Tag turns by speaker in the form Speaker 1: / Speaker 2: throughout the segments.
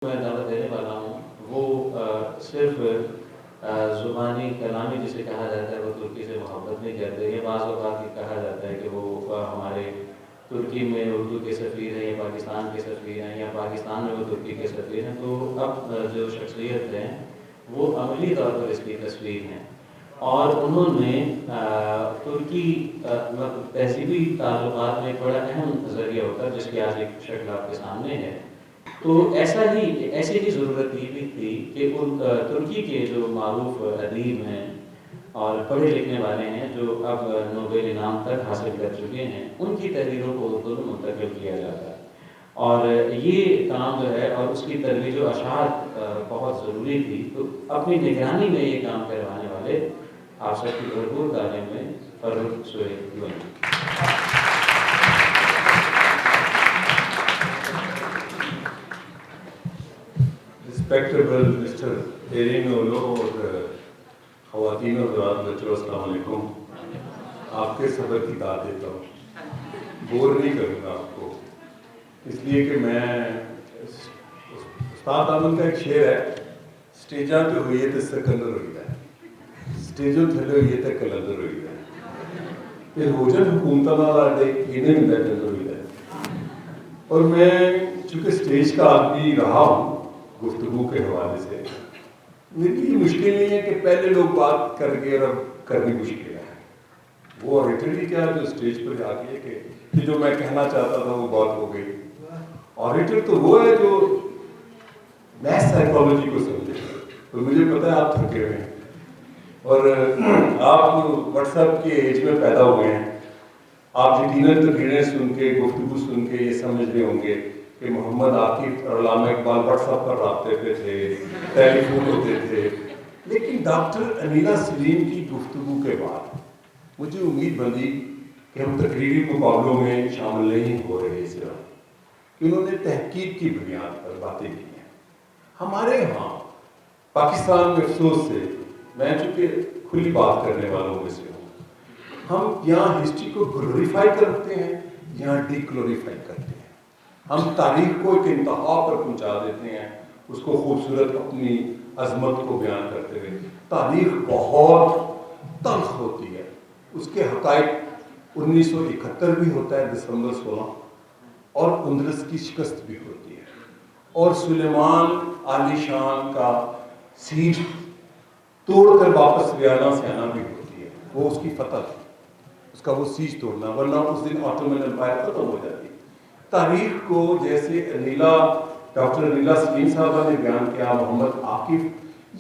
Speaker 1: میں دعوت دینے والا ہوں وہ صرف زبانی کلامی جسے کہا جاتا ہے وہ ترکی سے محبت نہیں کرتے. یہ بعض اوقات یہ کہا جاتا ہے کہ وہ ہمارے ترکی میں اردو کے سفیر ہیں یا پاکستان کے سفیر ہیں یا پاکستان میں وہ ترکی کے سفیر ہیں. تو اب جو شخصیت ہیں وہ عملی طور پر اس کی تصویر ہیں اور انہوں نے ترکی تہذیبی تعلقات میں ایک بڑا اہم ذریعہ ہوتا ہے جس کی آج ایک شکل آپ کے سامنے ہے. تو ایسی ہی ضرورت یہ بھی تھی کہ ان ترکی کے جو معروف ادیب ہیں اور پڑھے لکھنے والے ہیں جو اب نوبل انعام تک حاصل کر چکے ہیں ان کی تحریروں کو اردو میں منتقل کیا جاتا ہے. اور یہ کام جو ہے اور اس کی ترویج و اشاعت بہت ضروری تھی. تو اپنی نگرانی میں یہ کام کروانے والے آپ سب کی بھرپور تعلیم میں فروخ سہیل ہوئے.
Speaker 2: ریسپیکٹیبل مسٹر ایرین اولو اور خواتین اور حضرات بچوں السلام علیکم. آپ کے صبر کی داد دیتا ہوں, بور نہیں کروں گا آپ کو, اس لیے کہ میں استاد آمن کا ایک شعر ہے, اسٹیجاں پہ ہوئی ہے تو سکندر ہوئی ہے, اسٹیجوں تھلے ہوئی ہے تو کلندر ہوئی ہے, پھر ہو جائے حکومت والا انہیں بھی کلندر ہوئی ہے. اور میں چونکہ اسٹیج کا آدمی رہا ہوں گفتگو کے حوالے سے, میرے لیے مشکل نہیں ہے کہ پہلے لوگ بات کر کے اور اب کرنی مشکل ہے. وہ آریٹری کیا جو اسٹیج پر جا کے کہ جو میں کہنا چاہتا تھا وہ بات ہو گئی. آریٹر تو وہ ہے جو میتھ سائیکالوجی کو سمجھے. تو مجھے پتہ ہے آپ تھکے ہوئے ہیں اور آپ واٹس ایپ کے ایج میں پیدا ہوئے ہیں. آپ یقیناً تقریریں سن کے گفتگو سن کے یہ سمجھ رہے ہوں گے کہ محمد عاقف اور علامہ اقبال واٹس ایپ پر رابطے پہ تھے, ٹیلی فون ہوتے تھے. لیکن ڈاکٹر انیلا سلیم کی گفتگو کے بعد مجھے امید بندی کہ ہم تقریری مقابلوں میں شامل نہیں ہو رہے اس طرح کہ انہوں نے تحقیق کی بنیاد پر باتیں کی ہیں. ہمارے ہاں پاکستان میں افسوس سے, میں چونکہ کھلی بات کرنے والوں میں سے ہوں, ہم یہاں ہسٹری کو گلوریفائی کرتے ہیں, یہاں ڈی گلوریفائی کرتے ہیں. ہم تاریخ کو ایک انتہا پر پہنچا دیتے ہیں, اس کو خوبصورت اپنی عظمت کو بیان کرتے ہوئے. تاریخ بہت تلخ ہوتی ہے, اس کے حقائق 1971 بھی ہوتا ہے دسمبر 16, اور اندلس کی شکست بھی ہوتی ہے, اور سلیمان عالی شان کا سیج توڑ کر واپس ویانا سیانا بھی ہوتی ہے. وہ اس کی فتح تھی, اس کا وہ سیج توڑنا, ورنہ اس دن آٹومن امپائر ختم ہو جاتی. تاریخ کو جیسے ڈاکٹر انیلا سلیم صاحبہ نے بیان کیا, محمد عاقف,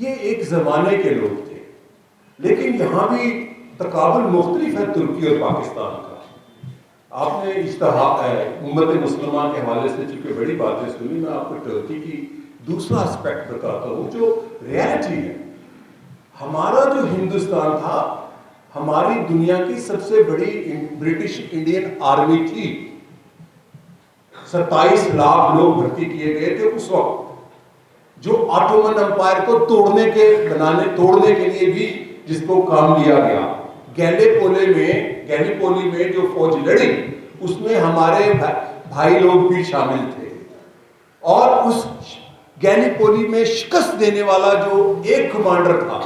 Speaker 2: یہ ایک زمانے کے لوگ تھے, لیکن یہاں بھی تقابل مختلف ہے ترکی اور پاکستان کا. آپ نے امت مسلمہ کے حوالے سے چونکہ بڑی باتیں سنی, میں آپ کو ترکی کی دوسرا اسپیکٹ بتاتا ہوں جو ریالٹی ہے. ہمارا جو ہندوستان تھا, ہماری دنیا کی سب سے بڑی برٹش انڈین آرمی تھی. 27 لاکھ لوگ بھرتی کیے گئے تھے اس وقت, جو آٹومن امپائر کو توڑنے کے لیے بھی جس کو کام لیا گیا. گیلی پولی میں جو فوج لڑی اس میں ہمارے بھائی لوگ بھی شامل تھے, اور اس گیلی پولی میں شکست دینے والا جو ایک کمانڈر تھا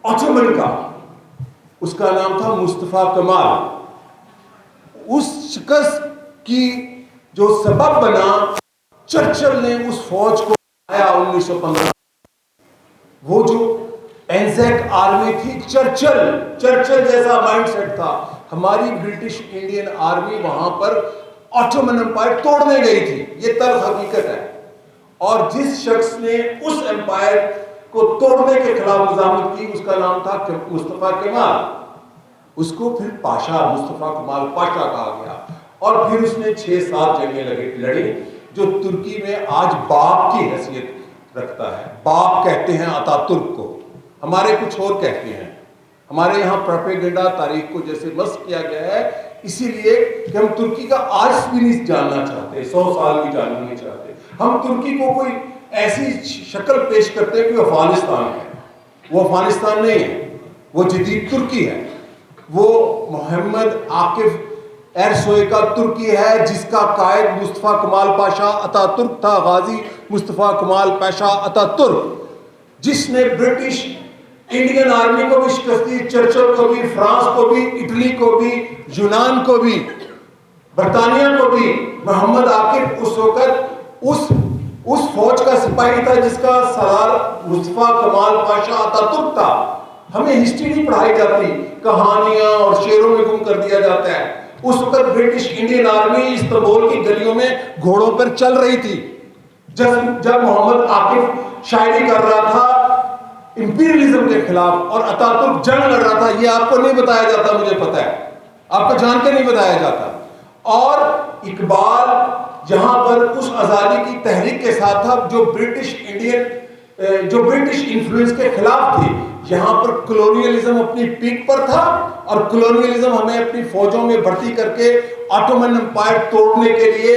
Speaker 2: آٹومن کا, اس کا نام تھا مصطفیٰ کمال. اس شکست کی جو سبب بنا, چرچل نے اس فوج کو آیا 1915. وہ جو اینزیک آرمی تھی, چرچل جیسا مائنڈ سیٹ تھا. ہماری برٹش انڈین آرمی وہاں پر آٹومن امپائر توڑنے گئی تھی, یہ تلخ حقیقت ہے. اور جس شخص نے اس امپائر کو توڑنے کے خلاف مزاحمت کی اس کا نام تھا مصطفیٰ کمال. اس کو پھر پاشا, مصطفیٰ کمال پاشا کہا گیا, اور پھر اس نے 6-7 جنگیں لڑی جو ترکی میں آج باپ کی حیثیت رکھتا ہے. باپ کہتے ہیں آتا ترک کو, ہمارے کچھ اور کہتے ہیں. ہمارے یہاں پروپیگنڈا تاریخ کو جیسے مسخ کیا گیا ہے, اسی لیے کہ ہم ترکی کا آج بھی نہیں جاننا چاہتے, 100 سال بھی جاننا نہیں چاہتے. ہم ترکی کو کوئی ایسی شکل پیش کرتے ہیں کہ وہ افغانستان ہے. وہ افغانستان نہیں ہے, وہ جدید ترکی ہے. وہ محمد عاقف
Speaker 3: ایرسوئے کا ترکی ہے جس کا قائد مصطفیٰ کمال پاشا اتا ترک تھا، غازی مصطفیٰ کمال پاشا اتا ترک، جس نے برٹش انڈین آرمی کو بھی شکست دی، چرچل کو بھی، فرانس کو بھی، اٹلی کو بھی، یونان کو بھی، برطانیہ کو بھی۔ محمد عاقب اس وقت اس فوج کا سپاہی تھا جس کا سردار مصطفیٰ کمال پاشا اتا ترک تھا۔ ہمیں ہسٹری نہیں پڑھائی جاتی، کہانیاں اور شعروں میں گم کر دیا جاتا ہے۔ اس وقت برٹش انڈین آرمی استنبول کی گلیوں میں گھوڑوں پر چل رہی تھی جب محمد عاقب شاعری کر رہا تھا امپیریلزم کے خلاف اور اتا ترک جنگ لڑ رہا تھا۔ یہ آپ کو نہیں بتایا جاتا، مجھے پتا ہے، آپ کو جان کے نہیں بتایا جاتا۔ اور اقبال یہاں پر اس آزادی کی تحریک کے ساتھ تھا جو برٹش انفلوئنس کے خلاف تھی۔ یہاں پر کلونیلزم اپنی پیک پر تھا اور کلونیلزم ہمیں اپنی فوجوں میں بھرتی کر کے آٹومن امپائر توڑنے کے لیے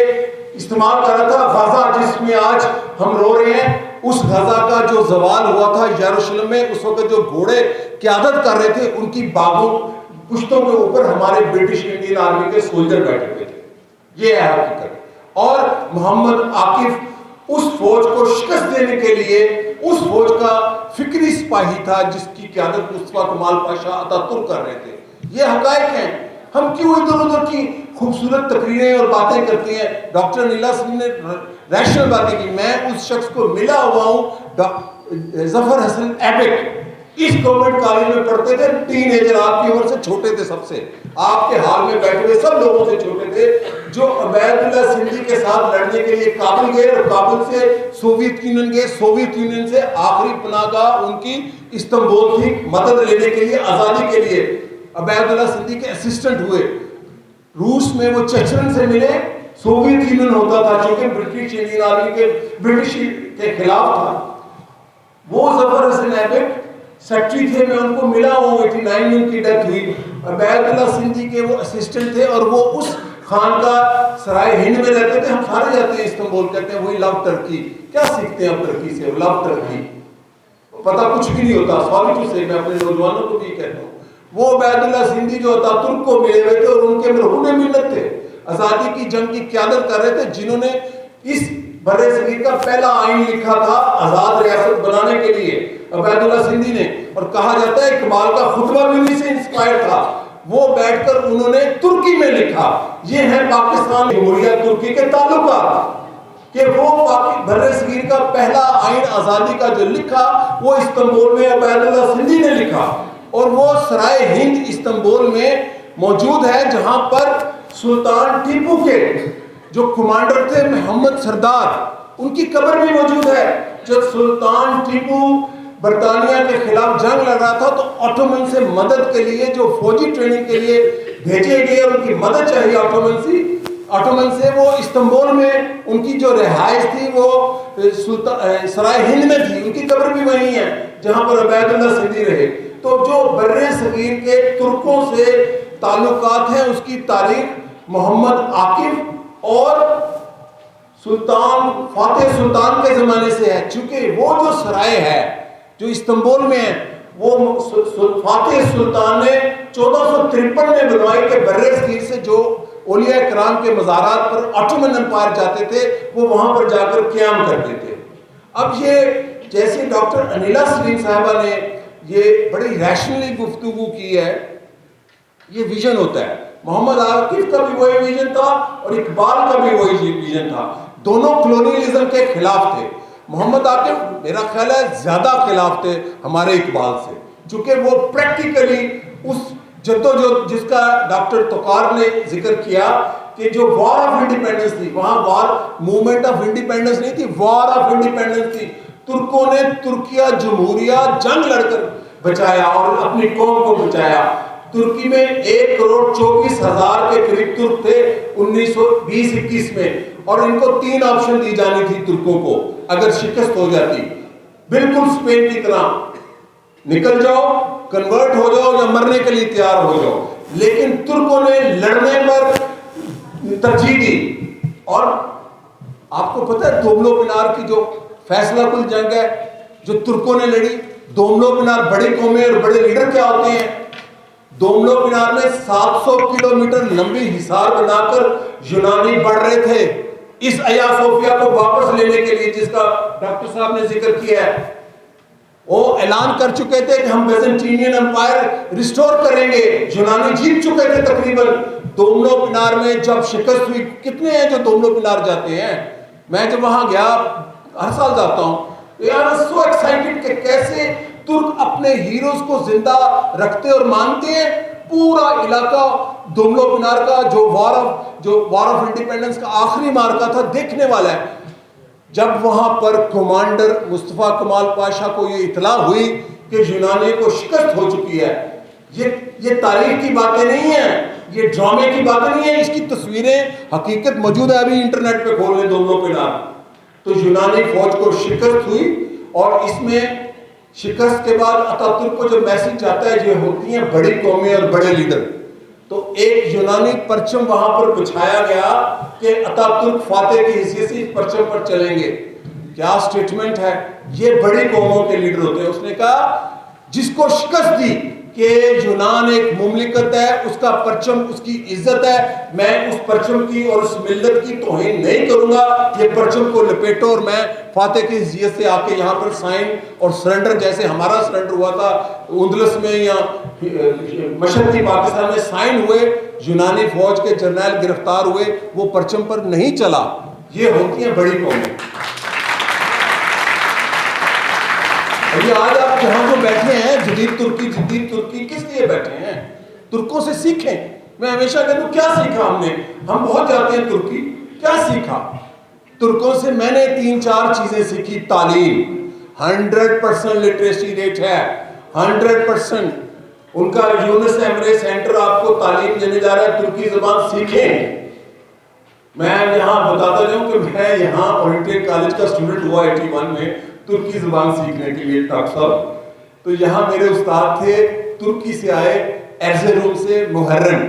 Speaker 3: استعمال کر رہا تھا۔ غزہ جس میں آج ہم رو رہے ہیں، اس غزہ کا جو زوال ہوا تھا یروشلم میں، اس وقت جو گھوڑے قیادت کر رہے تھے ان کی باغوں پشتوں کے اوپر ہمارے برٹش انڈین آرمی کے سولجر بیٹھے ہوئے تھے۔ یہ ہے حقیقت۔ اور محمد عاقب اس فوج کو شکست دینے کے لیے اس فوج کا فکری سپاہی تھا جس کی قیادت مصطفیٰ کمال پاشا اتا ترک کر رہے تھے۔ یہ حقائق ہیں۔ ہم کیوں ادھر ادھر کی خوبصورت تقریریں اور باتیں کرتے ہیں؟ ڈاکٹر انیلا سنگھ نے ریشنل باتیں کی۔ میں اس شخص کو ملا ہوا ہوں، ظفر حسن ایبک، اس گورنمنٹ کالج میں پڑھتے تھے، ٹین ایجر، آپ کی عمر سے چھوٹے تھے، سب سے آپ کے حال میں بیٹھے ہوئے سب لوگوں سے چھوٹے تھے، جو عبید اللہ سندھی کے ساتھ لڑنے کے لیے کابل گئے اور کابل سے سوویت یونین گئے، سوویت یونین سے آخری پناہ گاہ ان کی استنبول تھی، مدد لینے کے لیے، آزادی کے لیے۔ عبید اللہ سندھی کے اسسٹنٹ ہوئے، روس میں وہ چچرن سے ملے، سوویت یونین ہوتا تھا چونکہ برٹش انڈین آرمی کے برٹش کے خلاف تھا۔ وہ ظفر حسن ایبک سیکٹری تھے، میں ان کو ملا ہوں، 89 میں ان کی ڈیتھ ہوئی۔ عبید اللہ سندھی کے وہ اسسٹنٹ تھے اور وہ اس خان کا سرائے ہند میں رہتے تھے۔ ہم سارے جاتے ہیں استنبول، کہتے ہیں وہی لو ٹرکی، کیا سیکھتے ہیں ہم ترکی سے؟ لو ٹرکی پتہ کچھ بھی نہیں ہوتا، سوری ٹو سے، میں اپنے نوجوانوں کو بھی کہتا ہوں۔ وہ عبید اللہ سندھی جو اتا ترک کو ملے ہوئے تھے اور ان کے مرہون ملت تھے، آزادی کی جنگ کی قیادت کر رہے تھے، جنہوں نے اس بر صغیر کا پہلا آئین لکھا تھا آزاد ریاست بنانے کے لیے، عبید اللہ سندھی نے۔ اور کہا جاتا ہے اقبال کا خطبہ بھی انہیں سے انسپائر تھا، وہ بیٹھ کر انہوں نے ترکی میں لکھا۔ یہ ہے پاکستان جمہوریہ ترکی کے تعلقات، کہ وہ بر صغیر کا پہلا آئین آزادی کا جو لکھا وہ استنبول میں عبید اللہ سندھی نے لکھا، اور وہ سرائے ہند استنبول میں موجود ہے جہاں پر سلطان ٹیپو کے جو کمانڈر تھے محمد سردار، ان کی قبر بھی موجود ہے۔ جب سلطان ٹیپو برطانیہ کے خلاف جنگ لڑ رہا تھا تو آٹومن سے مدد کے لیے، جو فوجی ٹریننگ کے لیے بھیجے گئے، ان کی مدد چاہیے آٹومن سے، وہ استنبول میں ان کی جو رہائش تھی وہ سرائے ہند میں تھی، ان کی قبر بھی وہیں ہے جہاں پر عبید اللہ سندھی رہے۔ تو جو بر صغیر کے ترکوں سے تعلقات ہیں اس کی تاریخ محمد عاقب اور سلطان فاتح سلطان کے زمانے سے ہے، چونکہ وہ جو سرائے ہے جو استنبول میں ہے وہ فاتح سلطان نے 1453 میں بنوائی کہ بر صغیر سے جو اولیاء کرام کے مزارات پر آٹومن امپائر جاتے تھے وہ وہاں پر جا کر قیام کرتے تھے۔ اب یہ جیسے ڈاکٹر انیلا سلیم صاحبہ نے یہ بڑی ریشنلی گفتگو کی ہے، یہ ویژن ہوتا ہے۔ محمد عاقب کا بھی وہی ویژن تھا اور اقبال کا بھی وہی ویژن تھا، دونوں کلونیلزم کے خلاف تھے۔ محمد عاقب میرا خیال ہے زیادہ خلاف تھے ہمارے اقبال سے، چونکہ وہ پریکٹیکلی اس جدوجہد جس کا ڈاکٹر توقار نے ذکر کیا کہ جو وار آف انڈیپینڈنس تھی، وہاں وار موومنٹ آف انڈیپینڈنس نہیں تھی، وار آف انڈیپینڈنس تھی۔ ترکوں نے ترکیہ جمہوریہ جنگ لڑ کر بچایا اور اپنی قوم کو بچایا۔ ترکی میں 1,24,000 کے قریب ترک تھے 1920-21 میں، اور ان کو 3 آپشن دی جانی تھی ترکوں کو اگر شکست ہو جاتی، بالکل اسپین کی طرح، نکل جاؤ، کنورٹ ہو جاؤ یا مرنے کے لیے تیار ہو جاؤ۔ لیکن ترکوں نے لڑنے پر ترجیح دی، اور آپ کو پتہ ہے دوملو پنار کی جو فیصلہ کل جنگ ہے جو ترکوں نے لڑی، دوملو پنار بڑی قومیں اور بڑے لیڈر کیا ہوتے ہیں، دوملو مینار میں 700 کلومیٹر لمبی حصار بنا کر یونانی بڑھ رہے تھے اس آیا صوفیہ کو واپس لینے کے لیے، جس کا ڈاکٹر صاحب نے ذکر کیا ہے۔ وہ اعلان کر چکے تھے کہ ہم بیزنٹینین امپائر ریسٹور کریں گے، یونانی جیت چکے تھے تقریباً۔ دوملو مینار میں جب شکست ہوئی، کتنے ہیں جو دوملو مینار جاتے ہیں؟ میں جب وہاں گیا، ہر سال جاتا ہوں، سو ایکسائٹڈ کہ کیسے ترک اپنے ہیروز کو زندہ رکھتے اور مانتے ہیں۔ پورا علاقہ دوملو مینار کا جو وار آف انڈیپینڈنس کا آخری مارکا تھا، دیکھنے والا ہے۔ جب وہاں پر کمانڈر مصطفیٰ کمال پاشا کو یہ اطلاع ہوئی کہ یونانی کو شکست ہو چکی ہے، یہ تاریخ کی باتیں نہیں ہیں، یہ ڈرامے کی باتیں نہیں ہیں، اس کی تصویریں حقیقت موجود ہے، ابھی انٹرنیٹ پہ کھول لیں دوملو مینار۔ تو یونانی فوج کو شکست ہوئی، اور اس میں شکست کے بعد اتاتürk کو جو میسج آتا ہے، یہ ہوتی ہیں بڑی قومیں اور بڑے لیڈر۔ تو ایک یونانی پرچم وہاں پر بچھایا گیا کہ اتاتürk فاتح کی حیثیت سے اس پرچم پر چلیں گے۔ کیا سٹیٹمنٹ ہے، یہ بڑی قوموں کے لیڈر ہوتے ہیں۔ اس نے کہا جس کو شکست دی کہ یونان ایک مملکت ہے، اس کا پرچم اس کی عزت ہے، میں اس پرچم کی اور اس ملت کی توہین نہیں کروں گا، یہ پرچم کو لپیٹو اور میں فاتح کی حیثیت سے آ کے یہاں پر سائن اور سرنڈر، جیسے ہمارا سرنڈر ہوا تھا اندلس میں یا مشرقی پاکستان میں، سائن ہوئے، یونانی فوج کے جرنیل گرفتار ہوئے، وہ پرچم پر نہیں چلا۔ یہ ہوتی ہیں بڑی قومیں۔ یہ آج آپ جہاں جو بیٹھے ہیں، جدید ترکی کس لیے بیٹھے ہیں؟ ترکوں سے سیکھیں۔ میں ہمیشہ کہتا ہوں کیا سیکھا ہم نے؟ ہم بہت جاتے ہیں ترکی، کیا سیکھا؟ ترکوں سے میں نے 3-4 چیزیں سیکھی۔ تعلیم 100% لٹریسی ریٹ ہے، 100%۔ ان کا یونس ایمرے سینٹر آپ کو تعلیم دینے جا رہا ہے، ترکی زبان سیکھیں۔ میں یہاں بتاتا جاؤں کہ میں یہاں اورینٹل کالج کا اسٹوڈنٹ ہوا 81 میں ترکی زبان سیکھنے کے لیے، ڈاکٹر صاحب۔ تو یہاں میرے استاد تھے، ترکی سے آئے، ایرزروم سے، محرم۔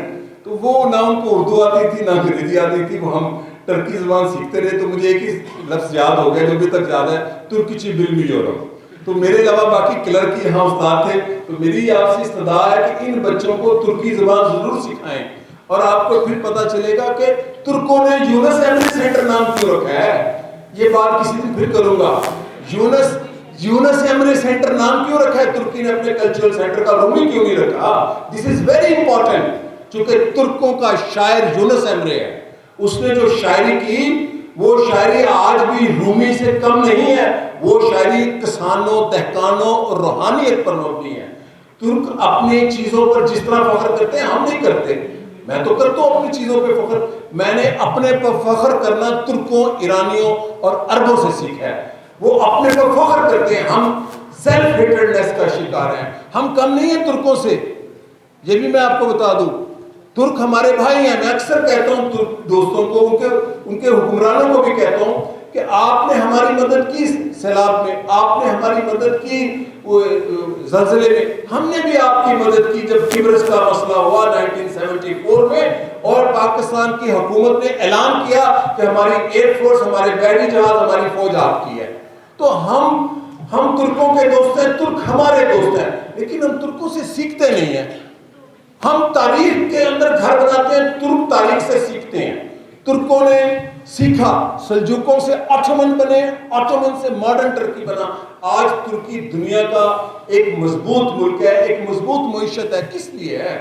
Speaker 3: تو وہ نہ ان کو اردو آتی تھی نہ انگریزی آتی تھی، وہ ہم ترکی زبان سیکھتے رہے۔ تو مجھے ایک ہی لفظ یاد ہو گیا جو ابھی تک یاد ہے، ترکیچی بالمیورم۔ تو میرے علاوہ باقی کلرک یہاں استاد تھے۔ تو میری آپ سے استدعا ہے کہ ان بچوں کو ترکی زبان ضرور سکھائیں، اور آپ کو پھر پتہ چلے گا کہ ترکوں نے یونس ایمری سینٹر نام کیوں رکھا ہے۔ یہ بات کسی دن پھر کروں گا۔ یونس ایمری سینٹر نام کیوں رکھا ہے ترکی نے اپنے کلچرل سینٹر کا؟ رومی کیوں نہیں رکھا؟ دس از ویری امپورٹنٹ۔ چونکہ ترکوں کا شاعر یونس ایمری ہے، اس نے جو شاعری کی وہ شاعری آج بھی رومی سے کم نہیں ہے، وہ شاعری کسانوں، دہقانوں اور روحانیت پر مبنی ہے۔ ترک اپنی چیزوں پر جس طرح فخر کرتے ہیں ہم نہیں کرتے۔ میں تو کرتا ہوں اپنی چیزوں پہ فخر، میں نے اپنے پر فخر کرنا ترکوں، ایرانیوں اور عربوں سے سیکھا ہے۔ وہ اپنے پر فخر کرتے ہیں، ہم سیلف ہیٹرڈنس کا شکار ہیں، ہم کم نہیں ہیں ترکوں سے۔ یہ بھی میں آپ کو بتا دوں، ترک ہمارے بھائی ہیں۔ میں اکثر کہتا ہوں ترک دوستوں کو، ان کے حکمرانوں کو بھی کہتا ہوں کہ آپ نے ہماری مدد کی سیلاب میں، آپ نے ہماری مدد کی زلزلے میں، ہم نے بھی آپ کی مدد کی جب قبرص کا مسئلہ ہوا 1974 میں، اور پاکستان کی حکومت نے اعلان کیا کہ ہماری ایئر فورس، ہمارے بحری جہاز، ہماری فوج آپ کی ہے۔ تو ہم ترکوں کے دوست ہیں، ترک ہمارے دوست ہیں، لیکن ہم ترکوں سے سیکھتے نہیں ہیں۔ ہم تاریخ کے اندر گھر بناتے ہیں، ترک تاریخ سے سیکھتے ہیں۔ ترکوں نے سیکھا، سلجوکوں سے آٹومن بنے، آٹومن سے ماڈرن ترکی بنا۔ آج ترکی دنیا کا ایک مضبوط ملک ہے، ایک مضبوط معیشت ہے۔ کس لیے ہے؟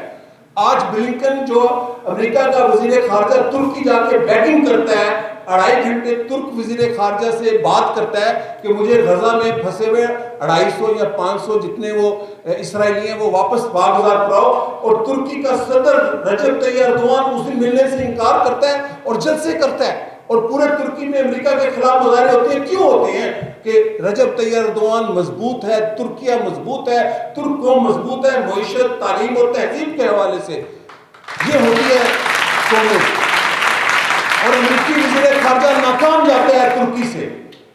Speaker 3: آج بلنکن جو امریکہ کا وزیر خارجہ ترکی جا کے بیٹنگ کرتا ہے، 2.5 گھنٹے ترک وزیر خارجہ سے بات کرتا ہے کہ مجھے غزہ میں پھنسے ہوئے 250 یا 500 جتنے وہ اسرائیلی ہیں وہ واپس واگزار کراؤ، اور ترکی کا صدر رجب طیب اردوان اس دن ملنے سے انکار کرتا ہے اور جلسے کرتا ہے، اور پورے ترکی میں امریکہ کے خلاف مظاہرے ہوتے ہیں۔ کیوں ہوتے ہیں؟ کہ رجب طیب اردوان مضبوط ہے، ترکیہ مضبوط ہے، ترک قوم مضبوط ہے، معیشت، تعلیم اور تہذیب کے حوالے سے۔ یہ ہوتی ہے قوم۔ اور امریکی وزیر خارجہ ناکام جاتا ہے ترکی سے،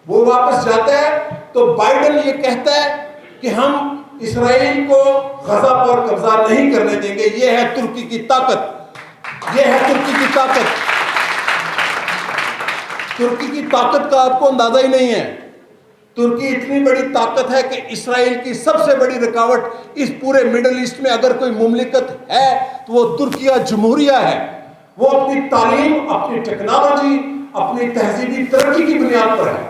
Speaker 3: وہ واپس جاتا ہے تو بائیڈن یہ کہتا ہے کہ ہم اسرائیل کو غزہ پر قبضہ نہیں کرنے دیں گے۔ یہ ہے ترکی کی طاقت، یہ ہے ترکی کی طاقت۔ ترکی کی طاقت کا آپ کو اندازہ ہی نہیں ہے۔ ترکی اتنی بڑی طاقت ہے کہ اسرائیل کی سب سے بڑی رکاوٹ اس پورے مڈل ایسٹ میں اگر کوئی مملکت ہے تو وہ ترکیہ جمہوریہ ہے. وہ اپنی تعلیم، اپنی ٹیکنالوجی، اپنی تہذیبی ترقی کی بنیاد پر ہے.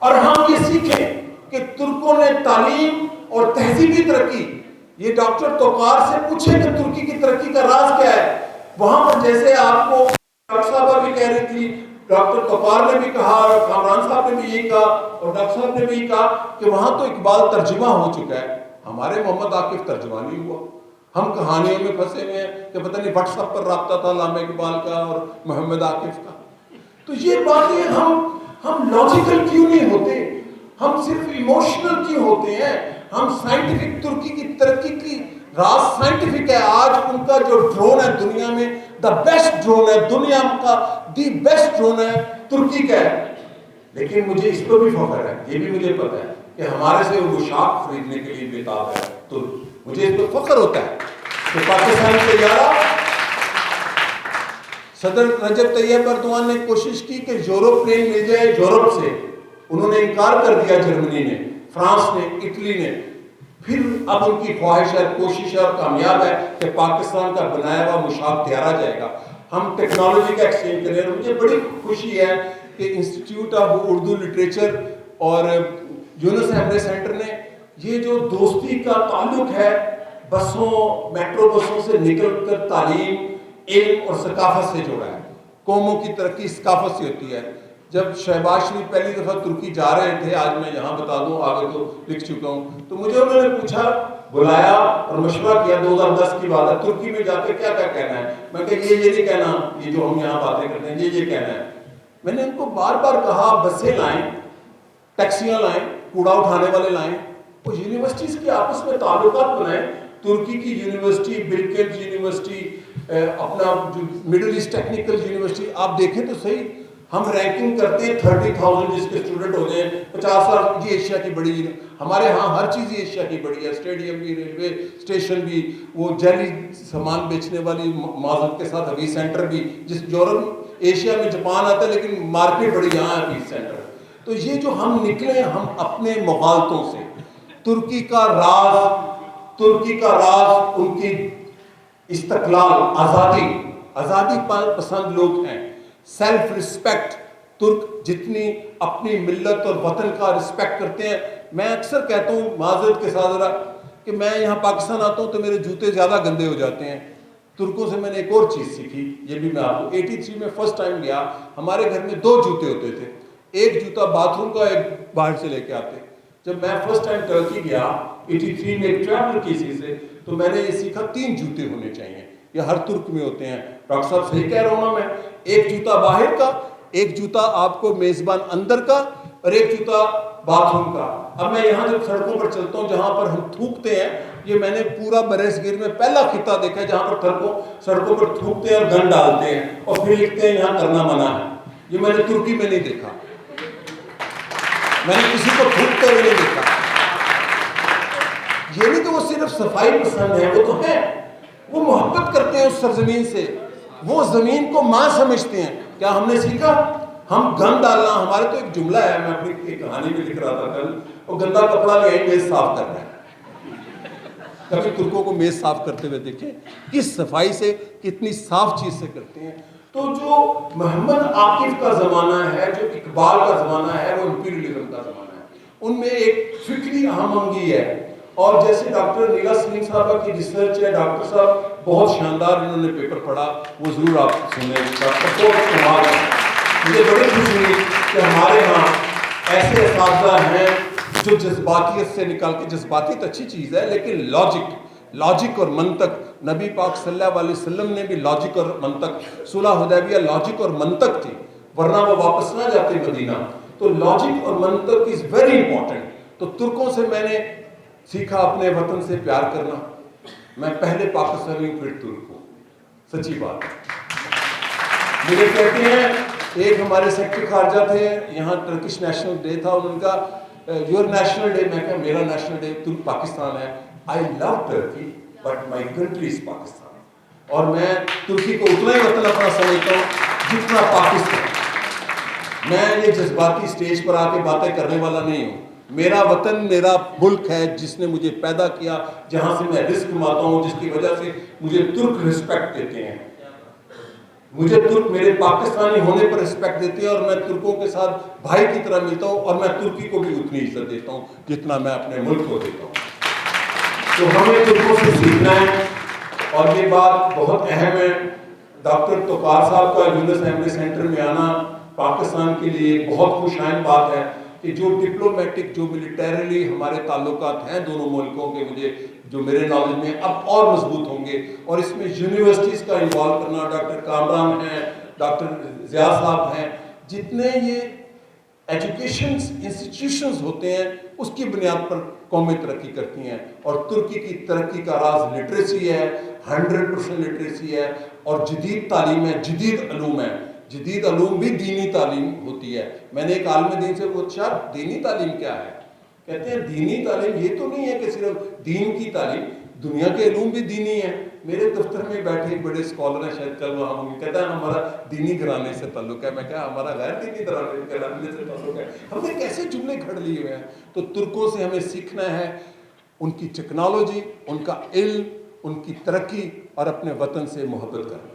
Speaker 3: اور ہم یہ سیکھیں کہ ترکوں نے تعلیم اور تہذیبی ترقی، یہ ڈاکٹر توقار سے پوچھیں کہ ترکی کی ترقی کا راز کیا ہے. وہاں پر جیسے آپ کو ڈاکٹر صاحبہ بھی کہہ رہی تھی، ڈاکٹر توقار نے بھی کہا اور کامران صاحب نے بھی یہی کہا اور ڈاکٹر صاحب نے بھی یہی کہا کہ وہاں تو اقبال ترجمہ ہو چکا ہے، ہمارے محمد عاکف ترجمہ نہیں ہوا. ہم کہانیوں میں پھنسے ہوئے ہیں کہ پتہ نہیں واٹس ایپ پر رابطہ تھا علامہ اقبال کا اور محمد عاکف کا. تو یہ باتیں ہم لاجیکل کیوں نہیں ہوتے؟ ہم صرف ایموشنل کیوں ہوتے ہیں؟ ہم سائنٹیفک، ترکی کی ترقی کی راز سائنٹیفک ہے. آج ان کا جو ڈرون ہے دنیا میں دا بیسٹ ڈرون ہے، دنیا کا دی بیسٹ ڈرون ہے ترکی کا ہے. لیکن مجھے اس پر بھی فخر ہے، یہ بھی مجھے پتا ہے کہ ہمارے سے وہ شاخ خریدنے کے لیے بےتاب ہے. تو مجھے اس پر فخر ہوتا ہے کہ پاکستانی طیارہ، صدر رجب طیب ایردوان نے کوشش کی کہ یورپ پلین مل جائے یورپ سے، انہوں نے انکار کر دیا، جرمنی نے، فرانس نے، اٹلی نے. پھر اب ان کی خواہش ہے، کوشش ہے اور کامیاب ہے کہ پاکستان کا بنایا ہوا مشاق تیارا جائے گا، ہم ٹیکنالوجی کا ایکسچینج کریں. مجھے بڑی خوشی ہے کہ انسٹیٹیوٹ آف اردو لٹریچر اور یونس احمد سینٹر نے یہ جو دوستی کا تعلق ہے بسوں، میٹرو بسوں سے نکل کر تعلیم، علم اور ثقافت سے جوڑا ہے. قوموں کی ترقی ثقافت سے ہوتی ہے. جب شہباز شریف پہلی دفعہ ترکی جا رہے تھے، آج میں یہاں بتا دوں، آگے تو لکھ چکا ہوں، تو مجھے انہوں نے پوچھا، بلایا اور مشورہ کیا، 2010 کی بات ہے، ترکی میں جا کے کیا کیا کہنا ہے. میں کہ یہ نہیں کہنا، یہ جو ہم یہاں باتیں کرتے ہیں یہ کہنا ہے. میں نے ان کو بار بار کہا بسیں لائیں، ٹیکسیاں لائیں، کوڑا اٹھانے والے لائیں، اور یونیورسٹیز کے آپس میں تعلقات بنائیں. ترکی کی یونیورسٹی، بلکیٹ یونیورسٹی، اپنا جو مڈل ایسٹ ٹیکنیکل یونیورسٹی، آپ دیکھیں تو صحیح، ہم رینکنگ کرتے ہیں 30,000 جس کے اسٹوڈنٹ ہو جائیں 50,000. یہ ایشیا کی بڑی، ہمارے ہاں ہر چیز ایشیا کی بڑی ہے، اسٹیڈیم بھی، ریلوے اسٹیشن بھی، وہ جیلی سامان بیچنے والی معذرت کے ساتھ حویج سینٹر بھی، جس یورپ ایشیا میں جاپان آتا ہے لیکن مارکیٹ بڑی یہاں ہے حویج سینٹر. تو یہ جو ہم نکلے ہم اپنے مغالطوں سے. ترکی کا راز ان کی استقلال، آزادی پسند لوگ ہیں، سیلف رسپیکٹ. ترک جتنی اپنی ملت اور وطن کا رسپیکٹ کرتے ہیں. میں اکثر کہتا ہوں معذرت کے ساتھ ذرا کہ میں یہاں پاکستان آتا ہوں تو میرے جوتے زیادہ گندے ہو جاتے ہیں. ترکوں سے میں نے ایک اور چیز سیکھی، یہ بھی میں آپ کو 83 میں فرسٹ ٹائم گیا، ہمارے گھر میں 2 جوتے ہوتے تھے، ایک جوتا باتھ روم کا، ایک باہر سے لے کے آتے. جب میں فرسٹ ٹائم ترکی گیا 83 میں ٹریول کسی سے، تو میں نے یہ سیکھا 3 جوتے ہونے چاہیے. یہ ہر ترک میں ہوتے ہیں. ڈاکٹر صاحب صحیح کہہ رہا ہوں نا میں؟ ایک جوتا باہر کا، ایک جوتا آپ کو میزبان اندر کا، اور ایک جوتا باتھ روم کا. اب میں یہاں جب سڑکوں پر چلتا ہوں جہاں پر ہم تھوکتے ہیں، یہ میں نے پورا برصغیر میں پہلا خطہ دیکھا ہے جہاں پر سڑکوں پر تھوکتے ہیں اور گن ڈالتے ہیں اور پھر لکھتے ہیں یہاں کرنا منع ہے. یہ میں نے ترکی میں نہیں دیکھا، میں نے کسی کو تھوکتے ہوئے نہیں دیکھا. یہ نہیں کہ وہ صرف صفائی پسند ہے، وہ تو ہے، وہ محبت کرتے ہیں اس سرزمین سے، وہ زمین کو ماں سمجھتے ہیں. کیا ہم نے سیکھا؟ ہم گند ڈالنا، ہمارے تو ایک جملہ ہے، میں اپنی ایک کہانی میں لکھ رہا تھا کل، وہ گندا کپڑا لے آئی میز صاف کر رہا ہے. کبھی ترکوں کو میز صاف کرتے ہوئے دیکھیں، کس صفائی سے، کتنی صاف چیز سے کرتے ہیں. تو جو محمد عاکف کا زمانہ ہے، جو اقبال کا زمانہ ہے، وہ امپیریلزم کا زمانہ ہے. ان میں ایک فکری اہم آہنگی ہے. اور جیسے ڈاکٹر نیلا سلیم صاحبہ کی ریسرچ ہے، ڈاکٹر صاحب بہت شاندار انہوں نے پیپر پڑھا، وہ ضرور آپ سنیں. بہت کمال ہے. مجھے بڑی خوشی ہوئی کہ ہمارے ہاں ایسے اساتذہ ہیں جو جذباتیت سے نکال کے، جذباتیت اچھی چیز ہے لیکن لاجک اور منطق، نبی پاک صلی اللہ علیہ وسلم نے بھی لاجک اور منطق، صلح حدیبیہ لاجک اور منطق تھی، ورنہ وہ واپس نہ جاتے مدینہ. تو لاجک اور منطق از ویری امپورٹنٹ. تو ترکوں سے میں نے سیکھا اپنے وطن سے پیار کرنا. میں پہلے پاکستانی ہوں پھر ترک ہوں، سچی بات ہے. مجھے کہتے ہیں، ایک ہمارے سیکرٹری خارجہ تھے یہاں، ٹرکش نیشنل ڈے تھا، انہوں نے کہا یور نیشنل ڈے. میں کہا میرا نیشنل ڈے ترک پاکستان ہے. I love Turkey but my country is Pakistan. اور میں ترکی کو اتنا ہی وطن اپنا سمجھتا ہوں جتنا پاکستان. میں یہ جذباتی سٹیج پر آ کے باتیں کرنے والا نہیں ہوں. میرا وطن میرا ملک ہے جس نے مجھے پیدا کیا, جہاں سے میں رزق کماتا ہوں, جس کی وجہ سے مجھے ترک رسپیکٹ دیتے ہیں. مجھے ترک میرے پاکستانی ہونے پر رسپیکٹ دیتے ہیں, اور میں ترکوں کے ساتھ بھائی کی طرح ملتا ہوں, اور میں ترکی کو بھی اتنی عزت دیتا ہوں جتنا میں اپنے ملک کو دیتا ہوں. تو ہمیں ترکوں سے سیکھنا ہے, اور یہ بات بہت اہم ہے. ڈاکٹر توقار صاحب کا یونس ایمری سینٹر میں آنا پاکستان کے لیے ایک بہت خوشائن بات ہے کہ جو ڈپلومیٹک, جو ملیٹریلی ہمارے تعلقات ہیں دونوں ملکوں کے, مجھے جو میرے نالج میں اب اور مضبوط ہوں گے, اور اس میں یونیورسٹیز کا انوالو کرنا, ڈاکٹر کامران ہیں, ڈاکٹر ضیاء صاحب ہیں, جتنے یہ ایجوکیشن انسٹیٹیوشنز ہوتے ہیں اس کی بنیاد پر قومیں ترقی کرتی ہیں. اور ترکی کی ترقی کا راز لٹریسی ہے, 100% لٹریسی ہے, اور جدید تعلیم ہے, جدید علوم ہے. جدید علوم بھی دینی تعلیم ہوتی ہے. میں نے ایک عالم دین سے پوچھا دینی تعلیم کیا ہے؟ کہتے ہیں دینی تعلیم یہ تو نہیں ہے کہ صرف دین کی تعلیم, دنیا کے علوم بھی دینی ہیں. میرے دفتر میں بیٹھے ایک بڑے اسکالر ہیں, شاید کل وہاں ہوں گے, کہتا ہے ہمارا دینی گھرانے سے تعلق ہے. میں کہا ہمارا غیر دینی گھرانے سے تعلق ہے. ہم نے کیسے جملے گھڑ لیے ہوئے ہیں؟ تو ترکوں سے ہمیں سیکھنا ہے ان کی ٹیکنالوجی, ان کا علم, ان کی ترقی, اور اپنے وطن سے محبت کرنا.